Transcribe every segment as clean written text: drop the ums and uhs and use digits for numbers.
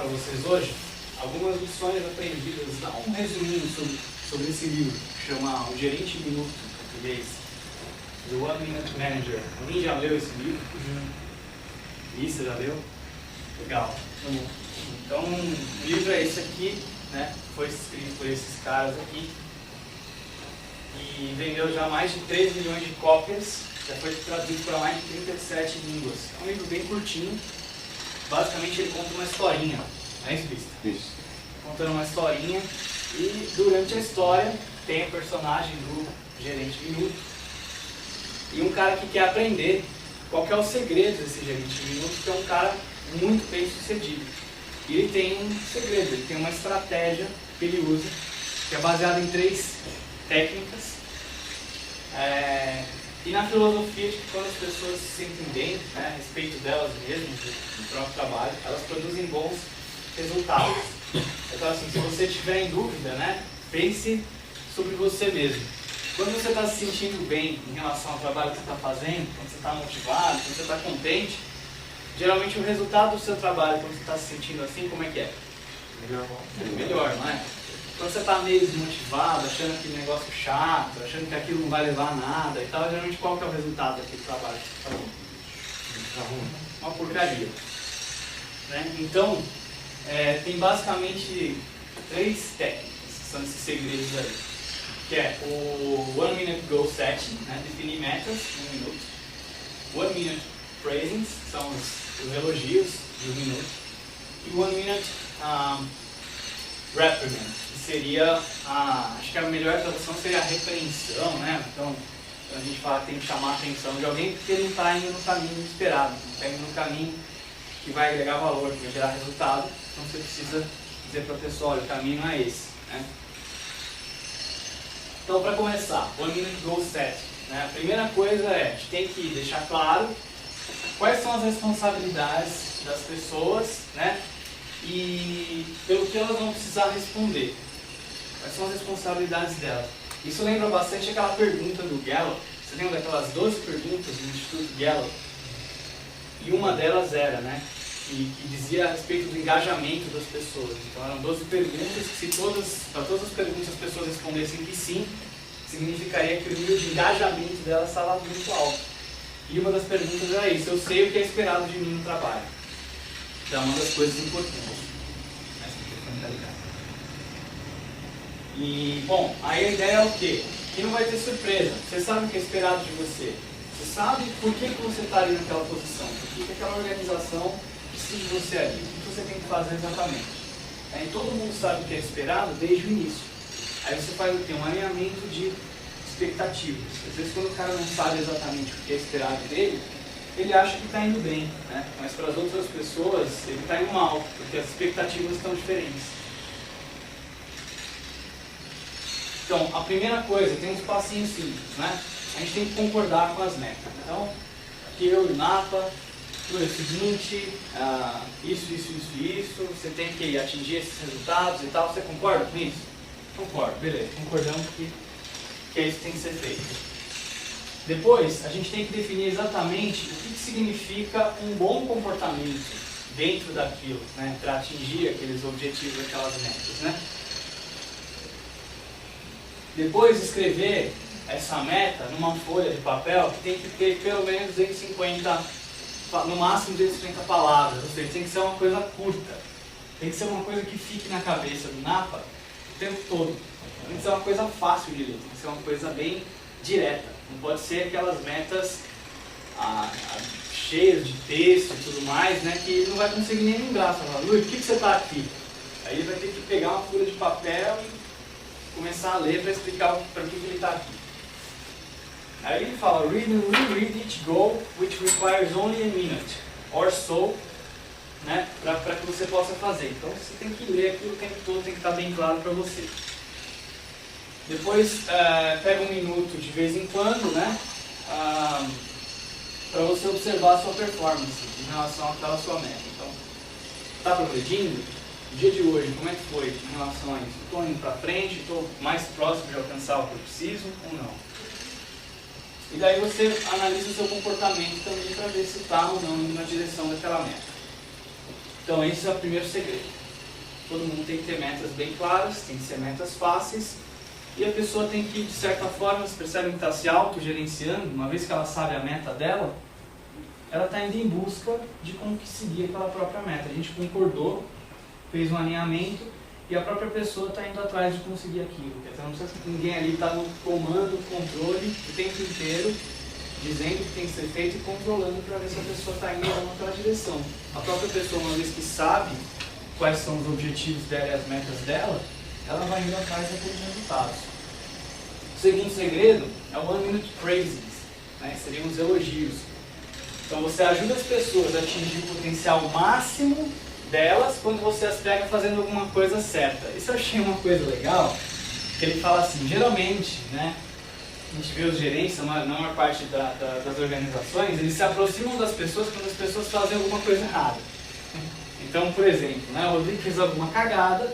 vocês hoje algumas lições aprendidas, dá um resuminho sobre esse livro, que chama O Gerente Minuto, em português, The One Minute Manager. Alguém já leu esse livro? Isso, já leu? Legal. Então, o livro é esse aqui, né? Foi escrito por esses caras aqui e vendeu já mais de 3 milhões de cópias, já foi traduzido para mais de 37 línguas. É um livro bem curtinho, basicamente ele conta uma historinha, não é isso, Vista? Isso. Contando uma historinha e durante a história tem o personagem do gerente minuto e um cara que quer aprender qual que é o segredo desse gerente minuto, que é um cara muito bem sucedido. E ele tem um segredo, ele tem uma estratégia que ele usa, que é baseada em 3 técnicas. E na filosofia de que quando as pessoas se sentem bem, né, a respeito delas mesmas, do próprio trabalho, elas produzem bons resultados. Então assim, se você estiver em dúvida, né, pense sobre você mesmo. Quando você está se sentindo bem em relação ao trabalho que você está fazendo, quando você está motivado, quando você está contente, geralmente o resultado do seu trabalho, quando você está se sentindo assim, como é que é? Melhor, não é? Quando você está meio desmotivado, achando aquele negócio chato, achando que aquilo não vai levar a nada e tal, geralmente qual que é o resultado daquele trabalho que você está fazendo? Uma porcaria. Né? Então, tem basicamente 3 técnicas, que são esses segredos aí. Que é o One Minute Goal Setting, né? Definir metas em 1 minuto. One Minute Praising, que são os elogios de 1 minuto. E One Minute Reprimand, que seria, acho que a melhor tradução seria a repreensão, né? Então, a gente fala que tem que chamar a atenção de alguém porque ele não está indo no caminho esperado, não está indo no caminho que vai agregar valor, que vai gerar resultado. Então você precisa dizer para a pessoa, olha, o caminho não é esse. Né? Então, para começar, One Minute Goal Setting. Né? A primeira coisa é, a gente tem que deixar claro quais são as responsabilidades das pessoas, né? E pelo que elas vão precisar responder. Quais são as responsabilidades delas? Isso lembra bastante aquela pergunta do Gallup. Você lembra daquelas 12 perguntas do Instituto Gallup? E uma delas era, né? Que dizia a respeito do engajamento das pessoas. Então eram 12 perguntas que para todas as perguntas as pessoas respondessem que sim, significaria que o nível de engajamento delas estava muito alto. E uma das perguntas era isso, eu sei o que é esperado de mim no trabalho. Então é uma das coisas importantes. E, bom, aí a ideia é o quê? Que não vai ter surpresa. Você sabe o que é esperado de você. Você sabe por que você está ali naquela posição. Por que aquela organização precisa de você ali. O que você tem que fazer exatamente. E todo mundo sabe o que é esperado desde o início. Aí você faz o quê? Um alinhamento de expectativas. Às vezes quando o cara não sabe exatamente o que é esperado dele, ele acha que está indo bem, né? Mas para as outras pessoas ele está indo mal, porque as expectativas estão diferentes. Então, a primeira coisa, tem uns passinhos simples, né? A gente tem que concordar com as metas. Então, aqui eu e o Napa, é o seguinte, isso, você tem que atingir esses resultados e tal, você concorda com isso? Concordo, beleza, concordamos que é isso que tem que ser feito. Depois, a gente tem que definir exatamente o que significa um bom comportamento dentro daquilo, né, para atingir aqueles objetivos, aquelas metas, né? Depois, escrever essa meta numa folha de papel que tem que ter pelo menos 250, no máximo 250 palavras, ou seja, tem que ser uma coisa curta, tem que ser uma coisa que fique na cabeça do Napa o tempo todo, tem que ser uma coisa fácil de ler, tem que ser uma coisa bem direta, não pode ser aquelas metas cheias de texto e tudo mais, né, que ele não vai conseguir nem lembrar. Você fala, Luiz, por que você está aqui? Aí ele vai ter que pegar uma folha de papel e começar a ler para explicar para que ele está aqui. Aí ele fala, read and reread each goal, which requires only a minute or so, né, para que você possa fazer. Então você tem que ler aquilo o tempo todo, tem que estar bem claro para você. Depois pega 1 minuto de vez em quando, né, para você observar a sua performance em relação àquela sua meta. Então, está progredindo? O dia de hoje, como é que foi em relação a isso? Estou indo para frente, estou mais próximo de alcançar o que eu preciso ou não? E daí você analisa o seu comportamento também para ver se está ou não indo na direção daquela meta. Então esse é o primeiro segredo. Todo mundo tem que ter metas bem claras, tem que ser metas fáceis, e a pessoa tem que, de certa forma, se percebe que está se autogerenciando, uma vez que ela sabe a meta dela, ela está indo em busca de conseguir aquela própria meta. A gente concordou, fez um alinhamento, e a própria pessoa está indo atrás de conseguir aquilo. Então não precisa que ninguém ali está no comando, controle, o tempo inteiro, dizendo o que tem que ser feito e controlando para ver se a pessoa está indo naquela direção. A própria pessoa, uma vez que sabe quais são os objetivos dela e as metas dela, ela vai indo atrás daqueles resultados. O segundo segredo é o 1 Minute Praising, né? Seriam os elogios. Então você ajuda as pessoas a atingir o potencial máximo delas quando você as pega fazendo alguma coisa certa. Isso eu achei uma coisa legal, que ele fala assim, geralmente, né, a gente vê os gerentes, na maior parte das organizações, eles se aproximam das pessoas quando as pessoas fazem alguma coisa errada. Então, por exemplo, né, o Rodrigo fez alguma cagada,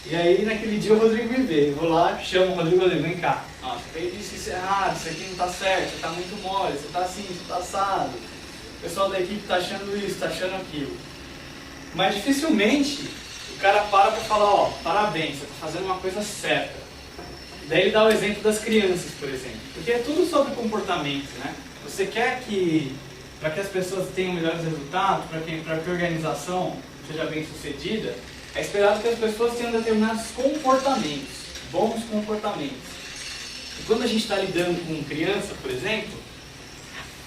e aí naquele dia o Rodrigo me vê. Eu vou lá, chamo o Rodrigo, vem cá. Ó, você fez isso errado, isso aqui não está certo, você está muito mole, você está assim, você está assado. O pessoal da equipe está achando isso, está achando aquilo. Mas dificilmente o cara para falar, ó, parabéns, você está fazendo uma coisa certa. Daí ele dá o exemplo das crianças, por exemplo. Porque é tudo sobre comportamento, né? Você quer que, para que as pessoas tenham melhores resultados, para que a organização seja bem sucedida, é esperado que as pessoas tenham determinados comportamentos, bons comportamentos. E quando a gente está lidando com criança, por exemplo,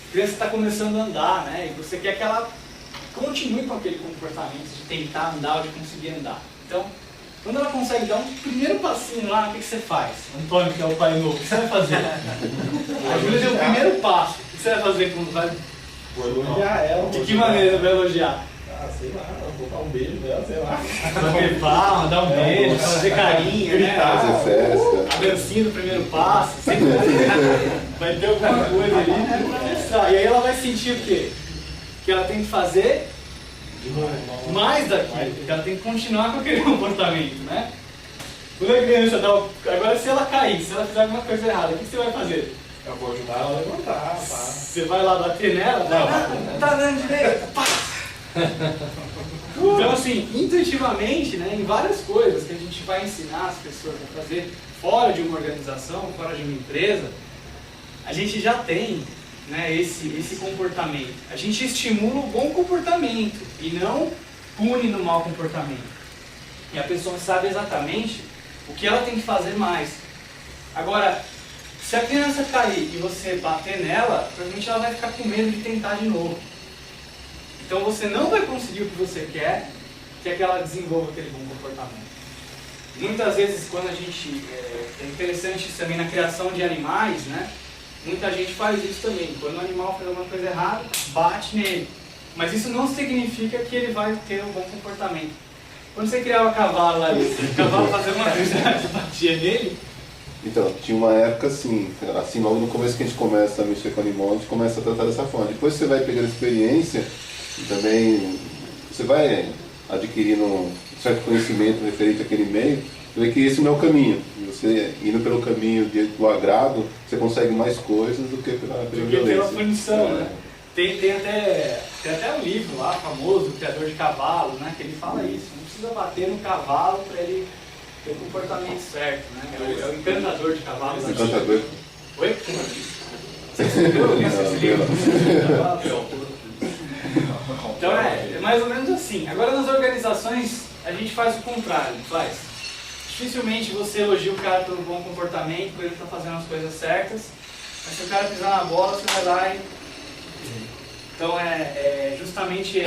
a criança está começando a andar, né? E você quer que ela continue com aquele comportamento de tentar andar ou de conseguir andar. Então, quando ela consegue dar um primeiro passinho lá, o que você faz? Antônio, que é o pai novo, o que você vai fazer? A Júlia deu o primeiro passo. O que você vai fazer quando vai? Vou elogiar ela. De que maneira vai elogiar? Ah, sei lá, vou dar um beijo nela, sei lá. Bater palma, dar um beijo, fazer carinho, né? Fazer festa. A dancinha do primeiro passo, sempre vai ter alguma coisa ali pra começar. E aí ela vai sentir o quê? Que ela tem que fazer mais daquilo, que ela tem que continuar com aquele comportamento, né? Quando a criança dá o... Agora se ela cair, se ela fizer alguma coisa errada, o que você vai fazer? Eu vou ajudar ela a levantar, tá? Você vai lá bater nela? Não, tá dando direito, pá! Então assim, intuitivamente, né, em várias coisas que a gente vai ensinar as pessoas a fazer fora de uma organização, fora de uma empresa, a gente já tem, né, esse comportamento. A gente estimula o bom comportamento e não pune no mau comportamento. E a pessoa sabe exatamente o que ela tem que fazer mais. Agora, se a criança cair e você bater nela, provavelmente ela vai ficar com medo de tentar de novo. Então você não vai conseguir o que você quer, que é que ela desenvolva aquele bom comportamento. Muitas vezes, quando a gente... É interessante isso também na criação de animais, né? Muita gente faz isso também. Quando o animal faz alguma coisa errada, bate nele. Mas isso não significa que ele vai ter um bom comportamento. Quando você criava cavalo lá, o cavalo fazia uma coisa errada, batia nele. Então, tinha uma época assim logo no começo que a gente começa a mexer com animal, a gente começa a tratar dessa forma. Depois você vai pegando experiência e também você vai adquirindo um certo conhecimento referente àquele meio, você vê que esse não é o caminho. E você indo pelo caminho do agrado, você consegue mais coisas do que pela violência. Do que pela punição, né? Tem até um livro lá, famoso, O Criador de Cavalo, né? Que ele fala isso. Não precisa bater no cavalo para ele ter o comportamento certo, né? É o encantador de cavalos. Encantador. Oi? Você viu esse livro? Então é mais ou menos assim. Agora nas organizações a gente faz o contrário, não faz? Dificilmente você elogia o cara pelo bom comportamento, por ele estar fazendo as coisas certas, mas se o cara pisar na bola, você vai lá e... Então justamente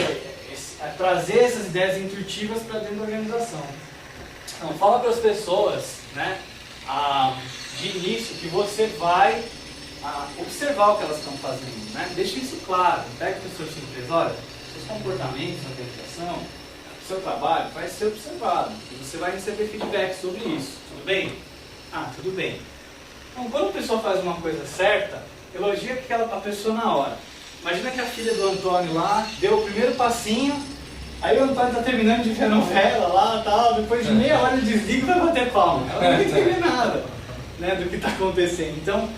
trazer essas ideias intuitivas para dentro da organização. Então fala para as pessoas, né, de início, que você vai observar o que elas estão fazendo, né? Deixa isso claro, pega a pessoa de surpresa, olha, seus comportamentos na organização, o seu trabalho vai ser observado e você vai receber feedback sobre isso, tudo bem? Ah, tudo bem. Então quando a pessoa faz uma coisa certa, elogia a pessoa na hora. Imagina que a filha do Antônio lá deu o primeiro passinho, aí o Antônio está terminando de ver a novela lá, tal, depois de meia hora ele desliga e vai bater palma. Ela não vai entender nada, né, do que está acontecendo. Então,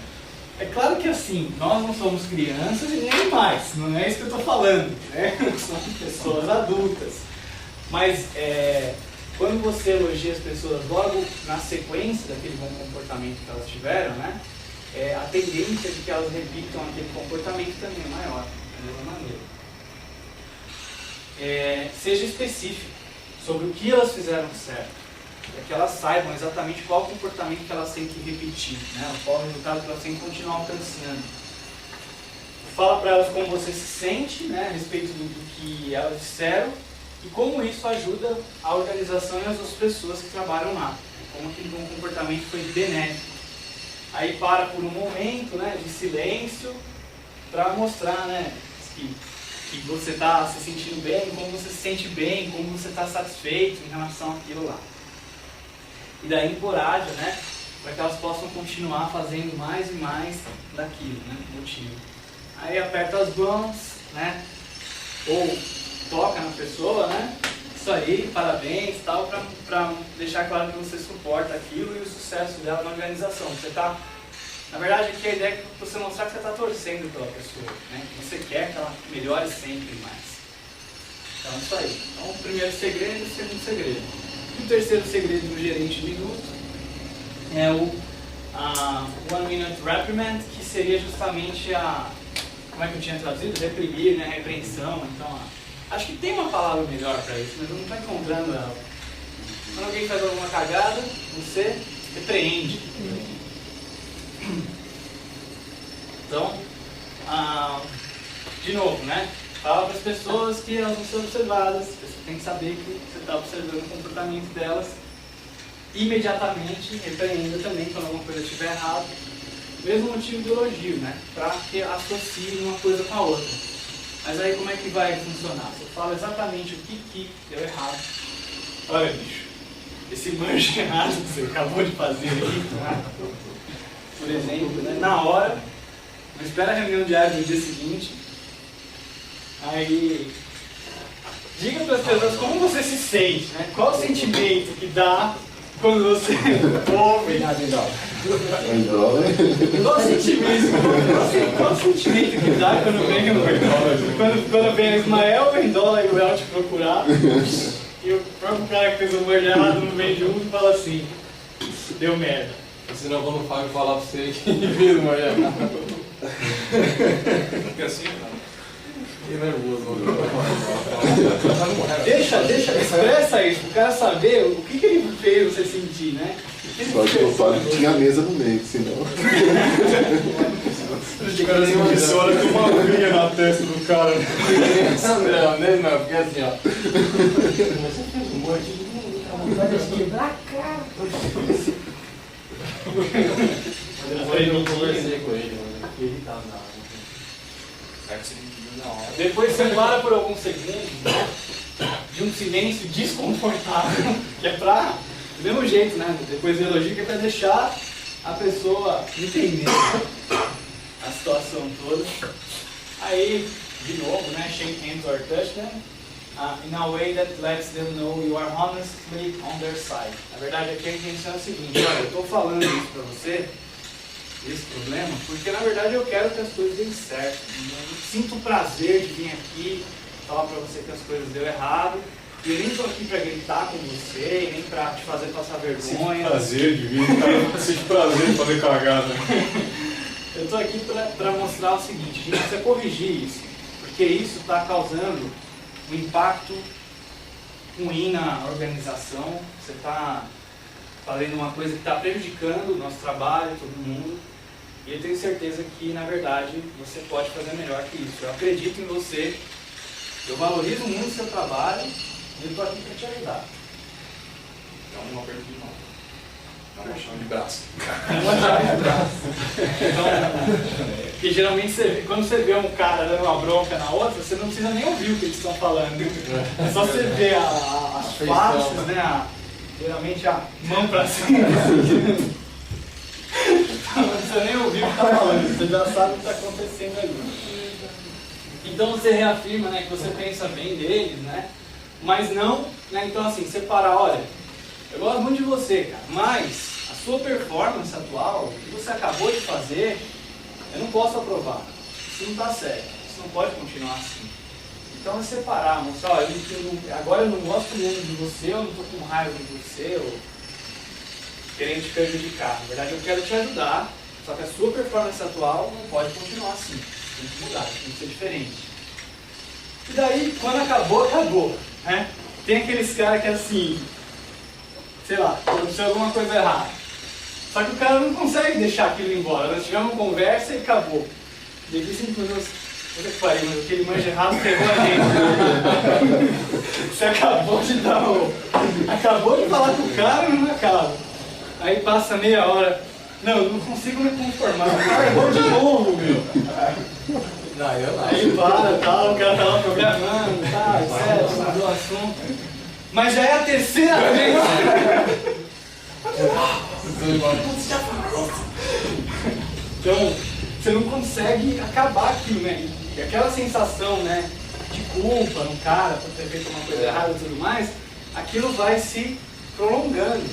É claro que assim, nós não somos crianças e nem animais, não é isso que eu estou falando, né? Somos pessoas adultas. Mas quando você elogia as pessoas logo na sequência daquele bom comportamento que elas tiveram, né? A tendência de que elas repitam aquele comportamento também é maior, da mesma maneira. Seja específico sobre o que elas fizeram certo, para que elas saibam exatamente qual comportamento que elas têm que repetir, né? Qual o resultado que elas têm que continuar alcançando. Fala para elas como você se sente, né, a respeito do que elas disseram e como isso ajuda a organização e as outras pessoas que trabalham lá, como aquele bom comportamento foi benéfico. Aí para por um momento, né, de silêncio para mostrar, né, que você está se sentindo bem, como você se sente bem, como você está satisfeito em relação àquilo lá. E daí encoraja, né, para que elas possam continuar fazendo mais e mais daquilo, né, motivo. Aí aperta as mãos, né, ou toca na pessoa, né, isso aí, parabéns, tal, para deixar claro que você suporta aquilo e o sucesso dela na organização. Você está, na verdade, aqui a ideia é você mostrar que você está torcendo pela pessoa, né, que você quer que ela melhore sempre mais. Então isso aí. Então o primeiro segredo e o segundo segredo. E o terceiro segredo do gerente minuto é o One Minute Reprimand, que seria justamente como é que eu tinha traduzido? Reprimir, né? Repreensão. Então, acho que tem uma palavra melhor para isso, mas eu não estou encontrando ela. Quando alguém faz alguma cagada, você repreende. Então, de novo, né? Fala para as pessoas que elas vão ser observadas, você tem que saber que você está observando o comportamento delas. Imediatamente repreenda também quando alguma coisa estiver errada. Mesmo motivo do elogio, né? Para que associem uma coisa com a outra. Mas aí como é que vai funcionar? Você fala exatamente o que deu errado. Olha, bicho, esse manche errado que você acabou de fazer aí, tá? Por exemplo, né? Na hora, não espera a reunião diária do dia seguinte. Aí, diga para as pessoas como você se sente, né? Qual o sentimento que dá quando você ouve. Qual o sentimento que dá quando vem o Ismael, o Vendola e o El te procurar e o próprio cara que fez o merda errado não vem junto e fala assim: deu merda. Senão quando o Fábio falar pra você que fez o merda errado. Fica assim, cara. Fiquei nervoso. Expressa isso, pro cara saber o que ele fez você sentir, né? Só que o Fábio tinha a mesa no meio, senão. O cara se impressiona com uma unha na testa do cara. Não, não, fica assim, ó. Você fez um monte de vontade de quebrar a cara. Eu não conversei com ele, mano. Ele tá na Depois você para por alguns segundos, né, de um silêncio desconfortável, que é pra, do mesmo jeito, né, depois do elogio, que é pra deixar a pessoa entender a situação toda. Aí, de novo, né, shake hands or touch them, in a way that lets them know you are honestly on their side. Na verdade, aqui a intenção é o seguinte: olha, eu estou falando isso pra você, esse problema, porque na verdade eu quero que as coisas deem certo. Eu sinto prazer de vir aqui falar pra você que as coisas deu errado. E eu nem tô aqui pra gritar com você, nem pra te fazer passar vergonha. Sinto prazer de vir, cara. Sinto prazer de fazer cagada. Eu tô aqui pra mostrar o seguinte: a gente precisa corrigir isso, porque isso está causando um impacto ruim na organização. Você está fazendo uma coisa que está prejudicando o nosso trabalho, todo mundo. E eu tenho certeza que, na verdade, você pode fazer melhor que isso. Eu acredito em você, eu valorizo muito o seu trabalho e eu estou aqui para te ajudar. Então, uma pergunta de mão. Dá uma chave de braço. Uma chave de braço. Então, porque geralmente quando você vê um cara dando uma bronca na outra, você não precisa nem ouvir o que eles estão falando. É só você ver as faces, né? Geralmente a mão pra cima. Não precisa nem ouvir o que está falando, você já sabe o que está acontecendo ali. Então você reafirma, né, que você pensa bem deles, né? Mas não, né? Então assim, você para, olha, eu gosto muito de você, cara, mas a sua performance atual, o que você acabou de fazer, eu não posso aprovar. Isso não está certo, isso não pode continuar assim. Então é separar, mostrar, ó, agora eu não gosto mesmo de você, eu não estou com raiva de você, ou querendo te prejudicar. Na verdade eu quero te ajudar, só que a sua performance atual não pode continuar assim. Tem que mudar, tem que ser diferente. E daí, quando acabou, acabou. Né? Tem aqueles caras que assim, sei lá, aconteceu alguma coisa errada. Só que o cara não consegue deixar aquilo embora. Nós tivemos uma conversa e acabou. E aqui 5 minutos, puta que pariu, mas aquele manjo errado pegou a gente. Você acabou de dar acabou de falar com o cara e não acaba. Aí passa meia hora. Não, eu não consigo me conformar. O cara errou de novo, meu. Não, eu não. Aí para, tal, o cara tá lá programando, tá, sério, mudou o assunto. Mas já é a terceira vez. Então, você não consegue acabar aquilo, né? E aquela sensação, né, de culpa no cara por ter feito uma coisa errada e tudo mais, aquilo vai se prolongando.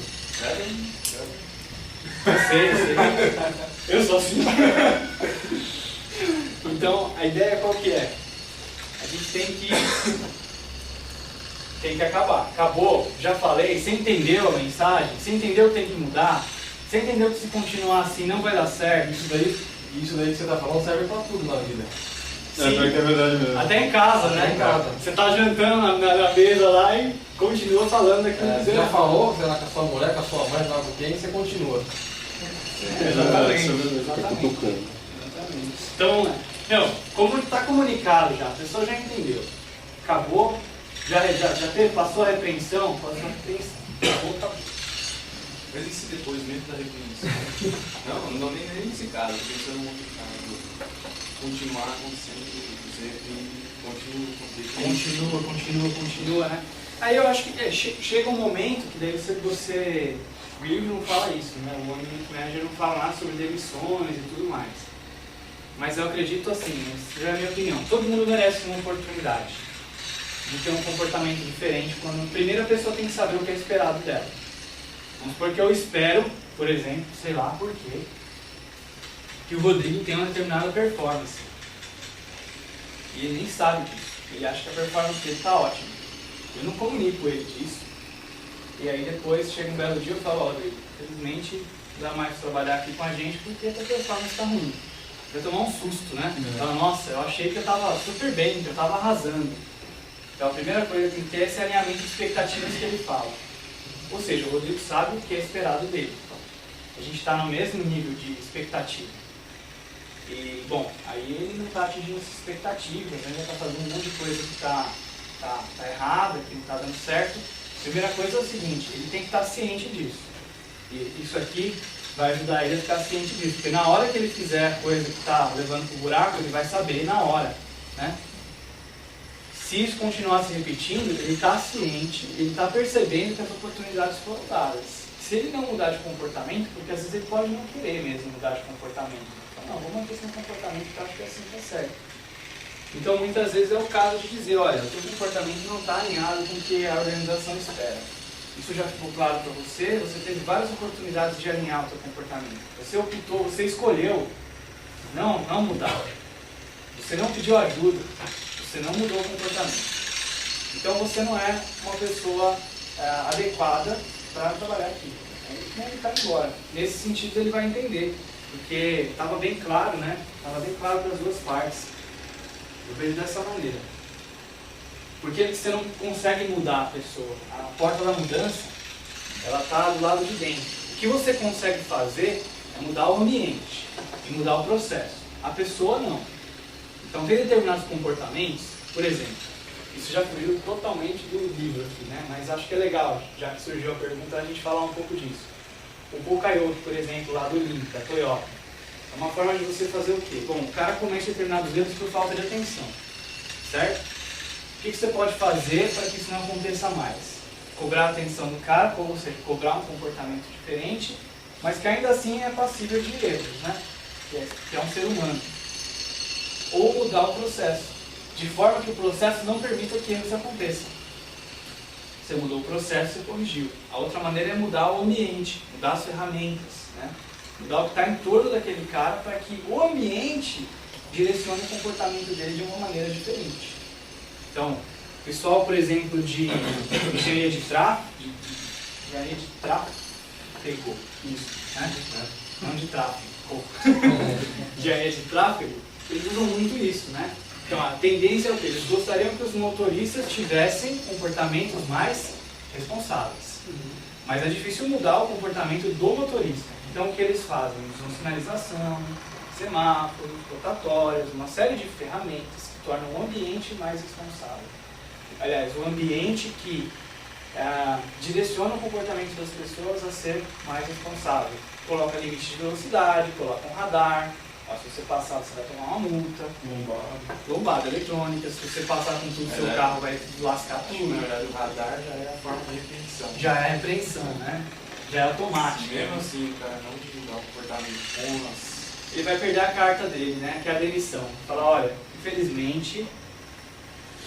Eu sei. Eu sou assim. Então, a ideia qual que é? A gente tem que acabar. Acabou, já falei, você entendeu a mensagem? Você entendeu que tem que mudar? Você entendeu que se continuar assim não vai dar certo? Isso daí que você está falando serve para tudo na vida. Sim. É verdade mesmo. Até em casa, Até né? em casa. Você tá jantando na mesa lá e continua falando aquilo que Você já falou, sei lá, com a sua mulher, com a sua mãe, com quem, você continua. Exatamente. Cutucando. Então, não, como está comunicado já, a pessoa já entendeu. Acabou, já passou a repreensão, acabou. Mas e se depois, mesmo da repreensão? Não nem nesse caso, pensando no outro caso. Continuar acontecendo sempre, Continua, né? Aí eu acho que chega um momento que daí você o livro não fala isso, né? O Money Manager não fala nada sobre demissões e tudo mais. Mas eu acredito assim, essa já é a minha opinião, todo mundo merece uma oportunidade de ter um comportamento diferente quando a primeira pessoa tem que saber o que é esperado dela. Vamos supor que eu espero, por exemplo, sei lá por quê, que o Rodrigo tenha uma determinada performance. E ele nem sabe disso. Ele acha que a performance dele está ótima. Eu não comunico ele disso. E aí depois chega um belo dia e eu falo, ó, Rodrigo, infelizmente não dá mais pra trabalhar aqui com a gente porque a tua performance está ruim. Vai tomar um susto, né? Fala, nossa, eu achei que eu estava super bem, que eu estava arrasando. Então a primeira coisa que tem que ter é esse alinhamento de expectativas que ele fala. Ou seja, o Rodrigo sabe o que é esperado dele. A gente está no mesmo nível de expectativa. E, bom, aí ele não está atingindo essas expectativas, né? Ele está fazendo um monte de coisa que está errada, que não está dando certo. A primeira coisa é o seguinte, ele tem que estar ciente disso. E isso aqui vai ajudar ele a ficar ciente disso. Porque na hora que ele fizer a coisa que está levando para o buraco, ele vai saber na hora, né? Se isso continuar se repetindo, ele está ciente, ele está percebendo que as oportunidades foram dadas. Se ele não mudar de comportamento, porque às vezes ele pode não querer mesmo mudar de comportamento. Então, não, vou manter esse comportamento porque eu acho que assim está certo. Então, muitas vezes é o caso de dizer, olha, o seu comportamento não está alinhado com o que a organização espera. Isso já ficou claro para você, você teve várias oportunidades de alinhar o seu comportamento. Você optou, você escolheu não mudar. Você não pediu ajuda, você não mudou o comportamento. Então, você não é uma pessoa adequada para trabalhar aqui. Aí ele vai embora. Nesse sentido, ele vai entender. Porque estava bem claro, né? Estava bem claro para as duas partes. Eu vejo dessa maneira. Porque você não consegue mudar a pessoa. A porta da mudança, ela está do lado de dentro. O que você consegue fazer é mudar o ambiente e mudar o processo. A pessoa não. Então tem determinados comportamentos, por exemplo, isso já fugiu totalmente do livro aqui, né? Mas acho que é legal, já que surgiu a pergunta, a gente falar um pouco disso. O Pokayoke, por exemplo, lá do Link, da Toyota. É uma forma de você fazer o quê? Bom, o cara comete determinados erros por falta de atenção, certo? O que você pode fazer para que isso não aconteça mais? Cobrar a atenção do cara, ou seja, cobrar um comportamento diferente, mas que ainda assim é passível de erros, né? Que é um ser humano. Ou mudar o processo, de forma que o processo não permita que erros aconteçam. Você mudou o processo e corrigiu. A outra maneira é mudar o ambiente, mudar as ferramentas, né? Mudar o que está em torno daquele cara para que o ambiente direcione o comportamento dele de uma maneira diferente. Então, o pessoal, por exemplo, de engenharia de tráfego, isso, né? Não de tráfego, engenharia de tráfego, eles usam muito isso, né? Então, a tendência é o quê? Eles gostariam que os motoristas tivessem comportamentos mais responsáveis. Mas é difícil mudar o comportamento do motorista. Então, o que eles fazem? Eles usam sinalização, semáforos, rotatórios, uma série de ferramentas que tornam o ambiente mais responsável. Aliás, o ambiente que direciona o comportamento das pessoas a ser mais responsável. Coloca limite de velocidade, coloca um radar. Se você passar, você vai tomar uma multa. Lombada eletrônica. Se você passar com tudo, seu carro vai lascar tudo. Na verdade, o radar já é a forma de repreensão. Já é repreensão, né? Já é automático. Mesmo assim, o cara não divulgar o comportamento, ele vai perder a carta dele, né? Que é a demissão. Fala, olha, infelizmente,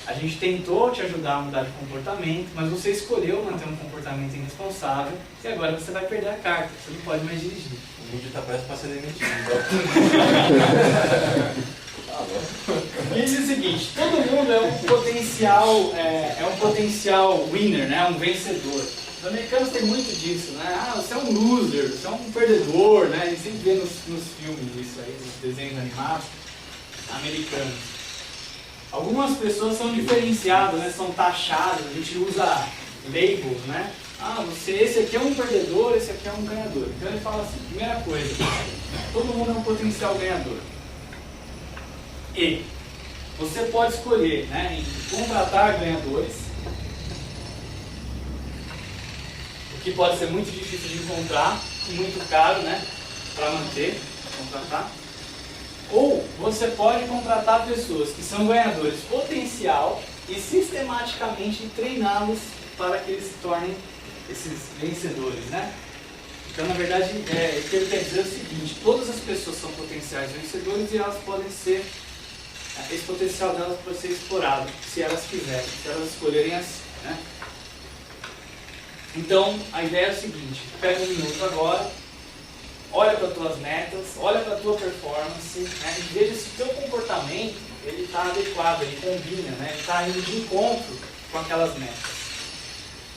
a gente tentou te ajudar a mudar de comportamento, mas você escolheu manter um comportamento irresponsável e agora você vai perder a carta. Você não pode mais dirigir. o vídeo tá prestes para ser demitido. E diz o seguinte, todo mundo é um potencial winner, né? Um vencedor. Os americanos têm muito disso, né? Você é um loser, você é um perdedor, né? A gente sempre vê nos filmes isso aí, nos desenhos animados americanos. Algumas pessoas são diferenciadas, né? São taxadas, a gente usa labels, né? Esse aqui é um perdedor, esse aqui é um ganhador. Então ele fala assim, primeira coisa, todo mundo é um potencial ganhador. E você pode escolher, né, em contratar ganhadores, o que pode ser muito difícil de encontrar e muito caro, né, para manter, contratar. Ou você pode contratar pessoas que são ganhadores potencial e sistematicamente treiná-los para que eles se tornem esses vencedores, né? Então, na verdade, o que ele quer dizer é o seguinte, todas as pessoas são potenciais vencedores e elas podem ser, esse potencial delas pode ser explorado, se elas quiserem, se elas escolherem assim, né? Então, a ideia é o seguinte, pega um minuto agora, olha para as tuas metas, olha para a tua performance, né, e veja se o teu comportamento está adequado, ele combina, né, ele está indo de encontro com aquelas metas.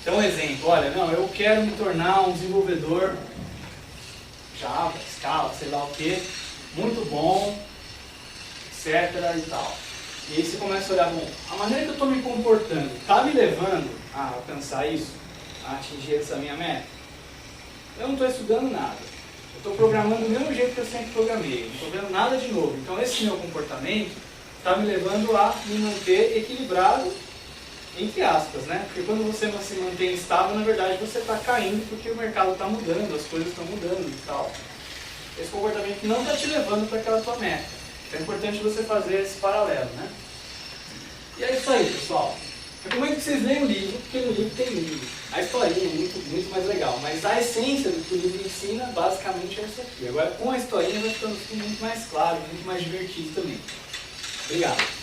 Então, um exemplo, olha, eu quero me tornar um desenvolvedor Java, Scala, sei lá o que, muito bom, etc. e tal. E aí você começa a olhar, a maneira que eu estou me comportando está me levando a alcançar isso, a atingir essa minha meta? Eu não estou estudando nada. Eu estou programando do mesmo jeito que eu sempre programei. Não estou vendo nada de novo. Então esse meu comportamento está me levando a me manter equilibrado, entre aspas, né? Porque quando você não se mantém estável, na verdade você está caindo porque o mercado está mudando, as coisas estão mudando e tal. Esse comportamento não está te levando para aquela tua meta. Então é importante você fazer esse paralelo, né? E é isso aí, pessoal. Recomendo que vocês leiam o livro, porque no livro tem livro. A historinha é muito mais legal, mas a essência do que o livro ensina, basicamente, é isso aqui. Agora, com a historinha, vai ficando muito mais claro, muito mais divertido também. Obrigado.